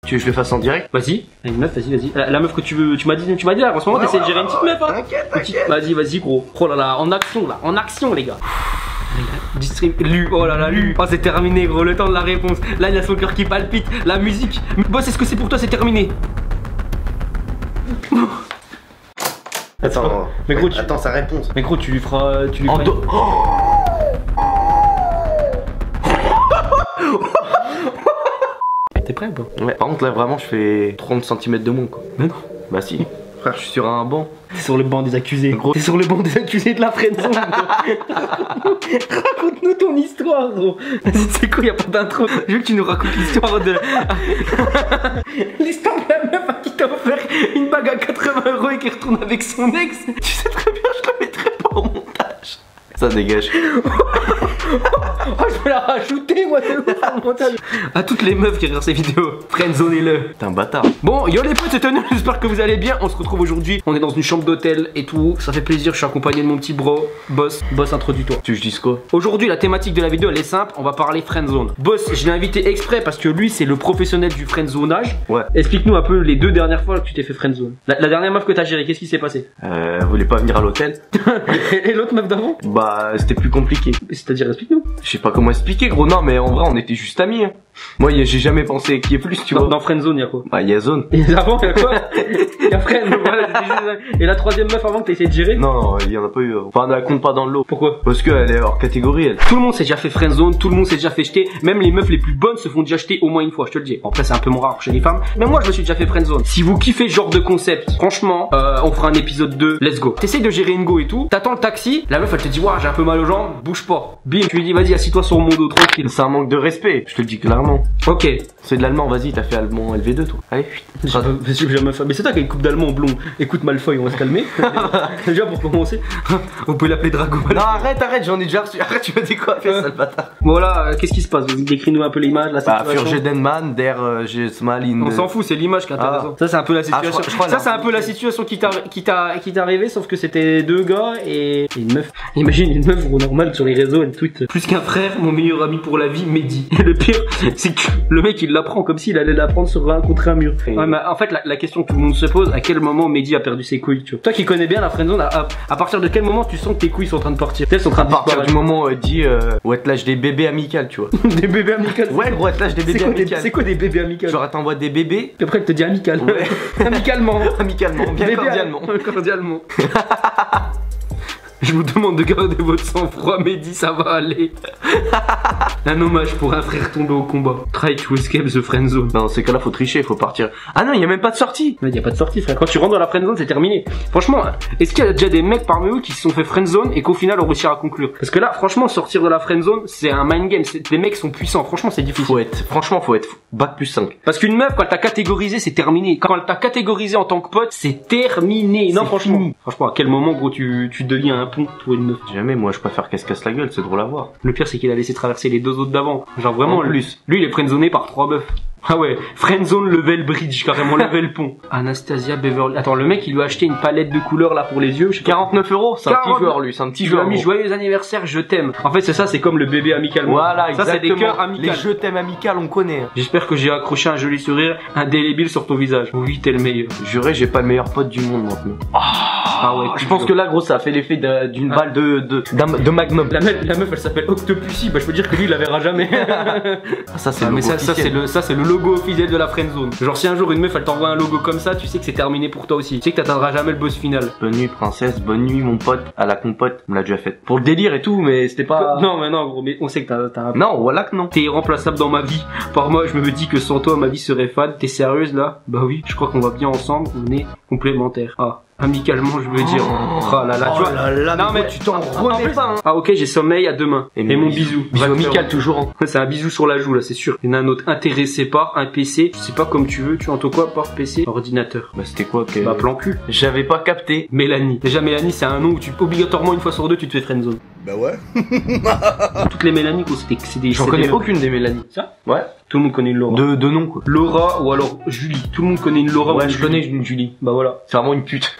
Tu veux que je le fasse en direct? Vas-y, une meuf, vas-y. La meuf que tu veux, tu m'as dit là, en ce moment t'essaies de gérer une petite meuf, hein. T'inquiète. Vas-y, gros. Oh là là, en action, les gars. Lu, oh là là, Lu. Oh, c'est terminé, gros, le temps de la réponse. Là, il a son cœur qui palpite, la musique. Boss, est-ce que c'est pour toi, c'est terminé? Attends, mais gros, attends sa réponse. Mais gros, tu lui feras. T'es prêt ou pas? Ouais, par contre, là, vraiment, je fais 30 cm de moins, quoi. Mais non. Bah, si. Frère, je suis sur un banc. T'es sur le banc des accusés. Gros. T'es sur le banc des accusés de la friendzone. Raconte-nous ton histoire, gros. Vas-y, c'est quoi, y'a pas d'intro. Je veux que tu nous racontes l'histoire de. L'histoire de la meuf à qui t'a offert une bague à 80 € et qui retourne avec son ex. Tu sais très bien, je la mettrai pas au montage. Ça dégage. Oh, je vais la rajouter, moi, de ouf, au montage. À toutes les meufs qui regardent ces vidéos, friendzonez-le. T'es un bâtard. Bon, yo les potes, c'est Tony, j'espère que vous allez bien. On se retrouve aujourd'hui, on est dans une chambre d'hôtel et tout. Ça fait plaisir, je suis accompagné de mon petit bro. Boss, introduis-toi. Tu veux que je dise quoi? Aujourd'hui, la thématique de la vidéo, elle est simple, on va parler friendzone. Boss, je l'ai invité exprès parce que lui, c'est le professionnel du friendzonage. Ouais. Explique-nous un peu les 2 dernières fois que tu t'es fait friendzone. La dernière meuf que t'as gérée, qu'est-ce qui s'est passé? Elle voulait pas venir à l'hôtel. Et l'autre meuf d'avant? Bah, c'était plus compliqué. C'est-à-dire, explique-nous. Je sais pas comment expliquer, gros. Non, mais en vrai, on était juste amis. Hein. Moi, j'ai jamais pensé qu'il y ait plus, tu vois. Dans friendzone, y'a quoi? Bah, il y a zone. Et avant, y'a quoi? Y'a friend, voilà, et la troisième meuf avant que t'as essayé de gérer? Non, il y en a pas eu. Enfin, elle compte pas dans le lot. Pourquoi? Parce qu'elle est hors catégorie, elle. Tout le monde s'est déjà fait friendzone, tout le monde s'est déjà fait jeter. Même les meufs les plus bonnes se font déjà jeter au moins une fois, je te le dis. Bon, après, c'est un peu moins rare chez les femmes. Mais moi, je me suis déjà fait friendzone. Si vous kiffez ce genre de concept, franchement, on fera un épisode 2. Let's go. T'essayes de gérer une go et tout. T'attends le taxi. La meuf, elle te dit, ouah, j'ai un peu mal aux jambes. Bouge pas. Bim. Tu lui dis, vas-y, assis-toi sur mon dos, tranquille. C'est un manque de respect, je te le dis clairement. Ok. C'est de l'allemand, vas-y, t'as fait allemand LV2, toi. Allez, Mais c'est toi qui as une coupe d'allemand blond. Écoute, Malfoy, on va se calmer. Déjà, pour commencer, on peut l'appeler Drago. Non, arrête, j'en ai déjà reçu. Arrête, tu m'as décoiffé, sale bâtard. Voilà, qu'est-ce qui se passe? Décris-nous un peu l'image, la situation. Bah, Furgedenman, der Smalin. On s'en fout, c'est l'image qui est intéressante. Ça, c'est un peu la situation. Ça, c'est un peu la situation qui t'est arrivée, sauf que c'était 2 gars et une meuf. Imagine une meuf gros normal sur les réseaux, elle tweet plus qu'un frère, mon meilleur ami pour la vie, Mehdi. Et le pire, c'est que le mec il l'apprend comme s'il allait l'apprendre contre un mur. Ouais, mais en fait, la question que tout le monde se pose, à quel moment Mehdi a perdu ses couilles, tu vois? Toi qui connais bien la friendzone, à partir de quel moment tu sens que tes couilles sont en train de partir? Elles sont en train de disparaître. À partir du moment où elle dit ouais, te lâche des bébés amicales, tu vois. Des bébés amicales? Ouais, gros, elle te lâche des bébés amicales. C'est quoi des bébés amicales? Genre, elle t'envoie des bébés. Et après, elle te dit amical. Ouais. Amicalement. Amicalement, bien cordialement. Cordialement. Je vous demande de garder votre sang-froid, Mehdi, ça va aller. Un hommage pour un frère tombé au combat. Try to escape the friend zone. Non, dans ces cas-là, faut tricher, faut partir. Ah non, il y a même pas de sortie. Il y a pas de sortie, frère. Quand tu rentres dans la friend zone, c'est terminé. Franchement, est-ce qu'il y a déjà des mecs parmi eux qui se sont fait friend zone et qu'au final ont réussi à conclure? Parce que là, franchement, sortir de la friend zone, c'est un mind game. Les mecs sont puissants. Franchement, c'est difficile. Franchement, faut être bac plus 5. Parce qu'une meuf, quand elle t'a catégorisé, c'est terminé. Quand elle t'a catégorisé en tant que pote, c'est terminé. Non, franchement. Fini. Franchement, à quel moment, gros, tu deviens un pont pour une meuf? Jamais, moi je préfère qu'elle se casse la gueule, c'est drôle à voir. Le pire c'est qu'il a laissé traverser les 2 autres d'avant. Genre vraiment, lui il est friendzoné par 3 meufs. Ah ouais, friendzone level bridge, carrément level pont. Anastasia Beverly. Attends, le mec il lui a acheté une palette de couleurs là pour les yeux. 49 €, c'est un petit joueur lui, c'est un petit joueur. Il a mis joyeux anniversaire, je t'aime. En fait c'est ça, c'est comme le bébé amical. Voilà, exactement. Ça c'est des cœurs amicaux. Les je t'aime amical, on connaît. J'espère que j'ai accroché un joli sourire indélébile sur ton visage. Oui, t'es le meilleur. Juré, j'ai pas le meilleur pote du monde maintenant. Ah ouais, je pense que là gros ça a fait l'effet d'une balle de Magnum. La meuf elle s'appelle Octopussy, bah je peux dire que lui il la verra jamais. Ça c'est le logo officiel. Ça c'est le logo officiel de la friendzone. Genre si un jour une meuf elle t'envoie un logo comme ça, tu sais que c'est terminé pour toi aussi. Tu sais que t'atteindras jamais le boss final. Bonne nuit princesse, bonne nuit mon pote, à la compote, on l'a déjà fait. Pour le délire et tout, mais c'était pas... Non mais non gros, mais on sait que t'as... Non, voilà que non. T'es irremplaçable dans ma vie. Par moi je me dis que sans toi ma vie serait fade. T'es sérieuse là? Bah oui, je crois qu'on va bien ensemble, on est complémentaires. Ah. Amicalement, je veux dire. Oh là là, tu vois. Là, non mais tu t'en remets pas. Hein. Ah ok, j'ai sommeil à demain. Et mon bisou. Bisou amical toujours. Hein. C'est un bisou sur la joue là, c'est sûr. Il y en a un autre intéressé par un PC. Je sais pas comme tu veux. Tu entends quoi par PC? Ordinateur. Bah c'était quoi? Bah plan cul. J'avais pas capté. Mélanie. Déjà Mélanie, c'est un nom où tu obligatoirement une fois sur 2 tu te fais friendzone. Bah ouais. Toutes les Mélanie, c'est des. J'en connais aucune des Mélanie. Ça? Ouais. Tout le monde connaît une Laura. De nom quoi. Laura ou alors Julie. Tout le monde connaît une Laura. Ouais, ou je connais une Julie. Bah voilà. C'est vraiment une pute.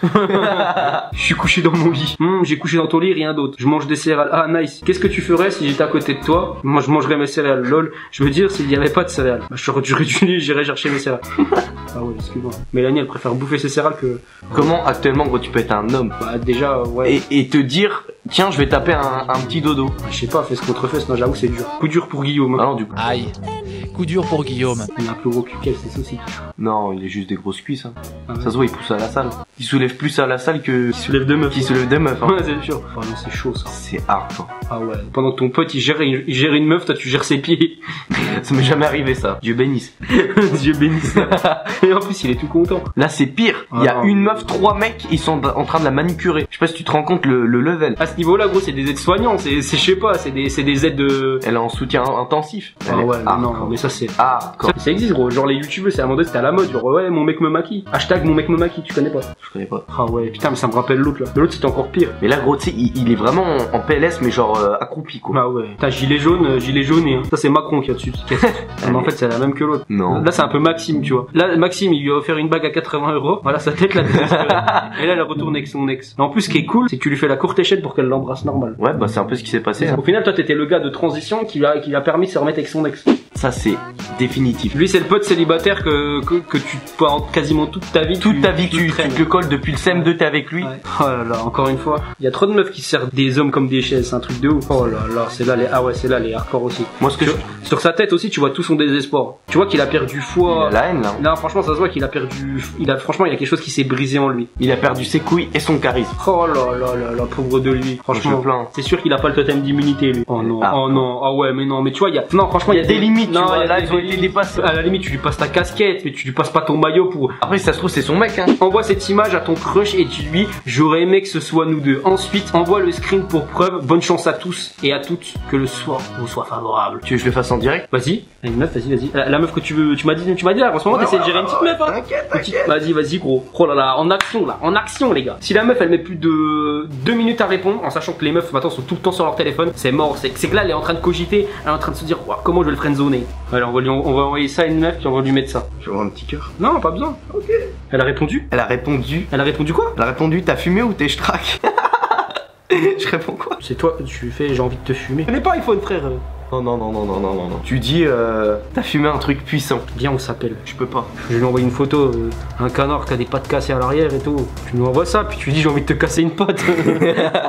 Je suis couché dans mon lit. J'ai couché dans ton lit, rien d'autre. Je mange des céréales. Ah nice. Qu'est-ce que tu ferais si j'étais à côté de toi? Moi je mangerais mes céréales. Lol. Je veux dire s'il y avait pas de céréales. Bah je serais du lit, j'irais chercher mes céréales. Ah ouais, excuse-moi. Mélanie elle préfère bouffer ses céréales que... Comment actuellement gros tu peux être un homme? Bah déjà ouais. Et te dire tiens je vais taper un petit dodo. Je sais pas, fesse contre fesse, non j'avoue c'est dur. Coup dur pour Guillaume. Alors du coup. Aïe. Coup dur pour Guillaume. Il a un plus gros cul qu'elle, c'est aussi. Non, il est juste des grosses cuisses. Hein. Ah ouais. Ça se voit, il pousse à la salle. Il soulève plus à la salle que. Qui soulève deux meufs. Qui soulève deux meufs. Hein. Ouais, c'est sûr. Oh, mais c'est chaud ça. C'est hard. Hein. Ah ouais. Pendant que ton pote il gère une meuf, toi tu gères ses pieds. Ça m'est jamais arrivé ça. Dieu bénisse. Dieu bénisse. Et en plus il est tout content. Là c'est pire. Il y a une meuf, 3 mecs, ils sont en train de la manipurer. Je sais pas si tu te rends compte le level. À ce niveau-là, gros, c'est des aides soignants. C'est je sais pas, c'est des aides de. Elle est en soutien intensif. Ah ouais, mais non, mais ça c'est. Ah. Ça existe gros, genre les youtubeurs c'est à un moment donné c'était à la mode, genre ouais mon mec me maquille. Hashtag mon mec me maquille, tu connais pas? Je connais pas. Ah ouais putain mais ça me rappelle l'autre là. L'autre c'était encore pire. Mais là gros tu sais il est vraiment en PLS mais genre accroupi quoi. Ah ouais. T'as gilet jaune et ça c'est Macron qui a dessus. Mais en fait c'est la même que l'autre. Non. Là c'est un peu Maxime tu vois. Là Maxime il lui a offert une bague à 80 €. Voilà sa tête là. Et là elle retourne avec son ex. Mais en plus ce qui est cool c'est que tu lui fais la courte échelle pour qu'elle l'embrasse normal. Ouais bah c'est un peu ce qui s'est passé. Hein. Au final toi t'étais le gars de transition qui lui a permis de se remettre avec son ex. Ça c'est définitif. Lui c'est le pote célibataire que tu pendant quasiment toute ta vie. Toute ta vie tu te le colles depuis le CM2 t'es avec lui. Ouais. Oh là là, encore une fois. Il y a trop de meufs qui servent des hommes comme des chaises, c'est un truc de ouf. Oh là là, c'est là les hardcore aussi. Moi ce que sur sa tête aussi tu vois tout son désespoir. Tu vois qu'il a perdu foi. Il a la haine là. Non franchement ça se voit qu'il a perdu. Franchement il y a quelque chose qui s'est brisé en lui. Il a perdu ses couilles et son charisme. Oh là là là là pauvre de lui. Franchement c'est sûr qu'il a pas le totem d'immunité lui. Oh non, oh non, ah ouais mais non mais tu vois il y a. Non franchement il y a des limites. Non, tu vois, là ils ont été dépassés. À la limite tu lui passes ta casquette mais tu lui passes pas ton maillot pour. Après si ça se trouve c'est son mec hein. Envoie cette image à ton crush et dis-lui j'aurais aimé que ce soit nous deux. Ensuite envoie le screen pour preuve. Bonne chance à tous et à toutes que le soir vous soit favorable. Tu veux que je le fasse en direct? Vas-y. Une meuf vas-y. La meuf que tu veux, tu m'as dit là en ce moment t'essaies de gérer une petite meuf hein. T'inquiète. Vas-y gros. Oh là en action les gars. Si la meuf elle met plus de 2 minutes à répondre en sachant que les meufs maintenant sont tout le temps sur leur téléphone, c'est mort. C'est que là elle est en train de cogiter, elle est en train de se dire wow, comment je vais le friendzoner. Alors on va envoyer ça à une meuf puis on va lui mettre ça. Je vais avoir un petit cœur. Non pas besoin. Ok. Elle a répondu? Elle a répondu. Elle a répondu quoi? Elle a répondu t'as fumé ou t'es strack? Je réponds quoi? C'est toi, tu fais j'ai envie de te fumer. Je connais pas iPhone frère. Non. Tu dis t'as fumé un truc puissant. Viens on s'appelle. Je peux pas. Je lui envoie une photo, un canard qui a des pattes cassées à l'arrière et tout. Tu nous envoies ça puis tu lui dis j'ai envie de te casser une patte.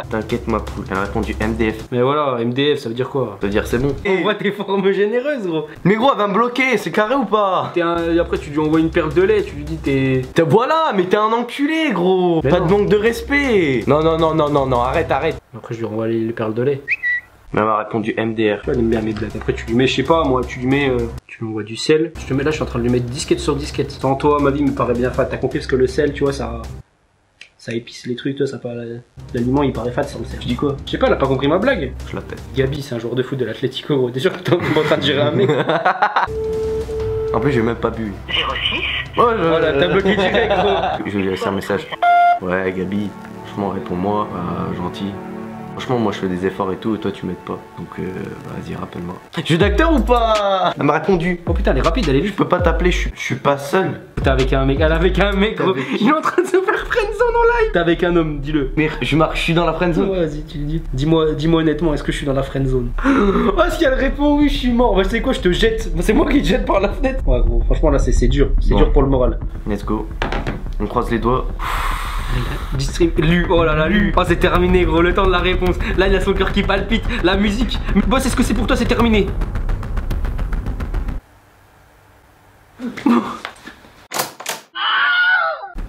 T'inquiète ma poule. Elle a répondu MDF. Mais voilà, MDF ça veut dire quoi? Ça veut dire c'est bon. On voit tes formes généreuses gros. Mais gros elle va me bloquer, c'est carré ou pas? Après tu lui envoies une perle de lait, tu lui dis t'es... Voilà, mais t'es un enculé gros. Mais pas de manque de respect. Non, arrête. Après je lui renvoie les perles de lait. Mais elle m'a répondu MDR. Elle aime bien mes blagues. Après tu lui mets, je sais pas moi, tu lui envoies du sel. Je te mets là, je suis en train de lui mettre disquette sur disquette. Sans toi, ma vie me paraît bien fat. T'as compris parce que le sel, tu vois, ça épice les trucs, toi, ça paraît... L'aliment il paraît fat sans le sel. Tu dis quoi? Je sais pas, elle a pas compris ma blague. Je la pète. Gabi, c'est un joueur de foot de l'Atlético gros. T'es sûr que t'es en train de gérer un mec? En plus j'ai même pas bu. 06. Voilà, t'as bloqué direct gros. Je vais lui laisser un message. Ouais Gabi, franchement réponds-moi, gentil. Franchement moi je fais des efforts et tout et toi tu m'aides pas. Donc vas-y rappelle-moi. Jeu d'acteur ou pas? Elle m'a répondu. Oh putain elle est rapide, elle est vite. Je peux pas t'appeler, je suis pas seul. T'es avec un mec, elle est avec un mec gros. Il est en train de se faire friendzone en live. T'es avec un homme, dis-le. Mais je suis dans la friendzone. Ouais, vas-y tu lui dis. Dis-moi honnêtement, est-ce que je suis dans la friendzone? Oh si elle répond oui je suis mort. Bah tu sais quoi, je te jette. C'est moi qui te jette par la fenêtre. Ouais gros, franchement là c'est dur. C'est dur pour le moral. Let's go. On croise les doigts. Oh là là, Lu. Oh c'est terminé gros, le temps de la réponse. Là il a son cœur qui palpite, la musique. Boss est-ce que c'est pour toi, c'est terminé?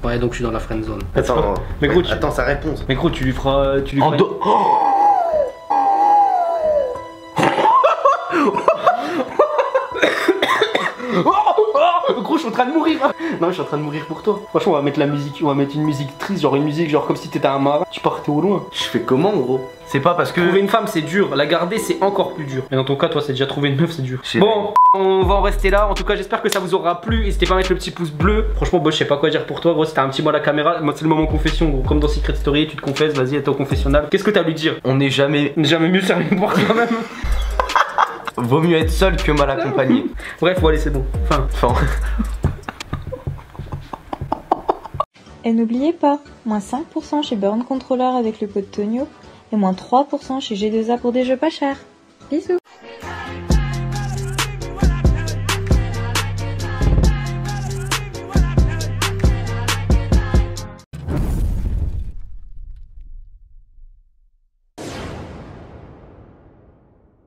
Ouais donc je suis dans la friendzone. Attends, mais gros, attends sa réponse. Mais gros tu lui feras... Gros je suis en train de mourir. Non je suis en train de mourir pour toi. Franchement on va mettre la musique, on va mettre une musique triste, genre une musique genre comme si t'étais un marin, tu partais au loin. Je fais comment gros? C'est pas parce que... Trouver une femme c'est dur, la garder c'est encore plus dur. Mais dans ton cas toi c'est déjà trouvé une meuf c'est dur. Bon on va en rester là, en tout cas j'espère que ça vous aura plu. N'hésitez pas à mettre le petit pouce bleu. Franchement je sais pas quoi dire pour toi gros, c'était un petit mot à la caméra. Moi c'est le moment confession gros, comme dans Secret Story, tu te confesses, vas-y t'es au confessionnal. Qu'est-ce que t'as à lui dire? On n'est jamais mieux sérieux de voir quand même. Vaut mieux être seul que mal accompagné. Bref, bon allez c'est bon. Enfin. Et n'oubliez pas, moins 5% chez Burn Controller avec le code Tonio et moins 3% chez G2A pour des jeux pas chers. Bisous.